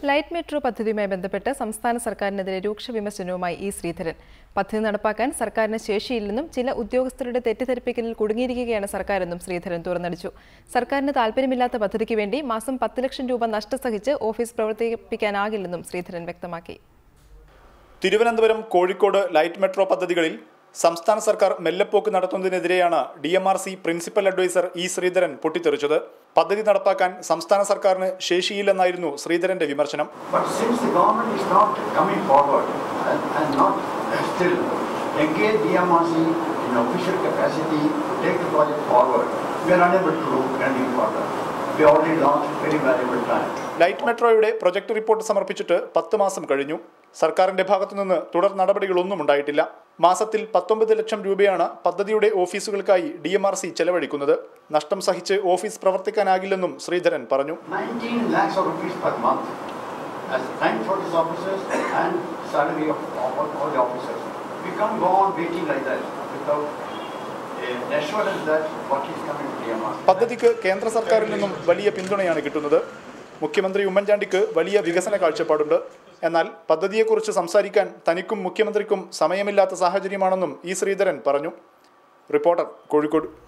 Light metro പദ്ധതിയുമായി ബന്ധപ്പെട്ട് സംസ്ഥാന സർക്കാരിനെതിരെ രൂക്ഷ വിമർശനവുമായി ഇ ശ്രീധരൻ. പദ്ധതി നടപ്പാക്കാൻ സർക്കാരിന് ശേഷിയില്ലെന്നും ചില ഉദ്യോഗസ്ഥരുടെ തെറ്റിദ്ധരിപ്പിക്കലിൽ കുടുങ്ങിയിരിക്കുകയാണ് സർക്കാരെന്നും ശ്രീധരൻ തുറന്നടിച്ചു. സർക്കാരിന് താൽപര്യമില്ലാത്ത പദ്ധതിക്ക് വേണ്ടി മാസം 10 ലക്ഷം രൂപ നഷ്ടം സഹിച്ച് ഓഫീസ് പ്രവർത്തിപ്പിക്കാനാകില്ലെന്നും ശ്രീധരൻ വ്യക്തമാക്കി. തിരുവനന്തപുരം, കോഴിക്കോട് ലൈറ്റ് മെട്രോ പദ്ധതികളിൽ സംസ്ഥാന സർക്കാർ മെല്ലെപ്പോക്ക് നടത്തുന്നതിനെതിരെയാണ് DMRC principal adviser E Sreedharan പൊട്ടിത്തെറിച്ചത്. പദ്ധതി നടപ്പാക്കാൻ സംസ്ഥാന സർക്കാരിന് ശേഷിയില്ലെന്നായിരുന്നു ശ്രീധരന്റെ വിമർശനം. ലൈറ്റ് മെട്രോയുടെ പ്രൊജക്ട് റിപ്പോർട്ട് സമർപ്പിച്ചിട്ട് 10 മാസം കഴിഞ്ഞു. സർക്കാരിന്റെ ഭാഗത്തുനിന്ന് തുടർ നടപടികളൊന്നും ഉണ്ടായിട്ടില്ല. മാസത്തിൽ 19 ലക്ഷം രൂപയാണ് പദ്ധതിയുടെ ഓഫീസുകൾക്കായി DMRC ചെലവഴിക്കുന്നത്. നഷ്ടം സഹിച്ച് ഓഫീസ് പ്രവർത്തിക്കാനാകില്ലെന്നും ശ്രീധരൻ പറഞ്ഞു. പദ്ധതിക്ക് കേന്ദ്ര സർക്കാരിൽ നിന്നും വലിയ പിന്തുണയാണ് കിട്ടുന്നത്. മുഖ്യമന്ത്രി ഉമ്മൻചാണ്ടിക്ക് വലിയ വികസന കാഴ്ചപ്പാടുണ്ട്. എന്നാൽ പദ്ധതിയെക്കുറിച്ച് സംസാരിക്കാൻ തനിക്കും മുഖ്യമന്ത്രിക്കും സമയമില്ലാത്ത സാഹചര്യമാണെന്നും ഇ ശ്രീധരൻ പറഞ്ഞു. റിപ്പോർട്ടർ, കോഴിക്കോട്.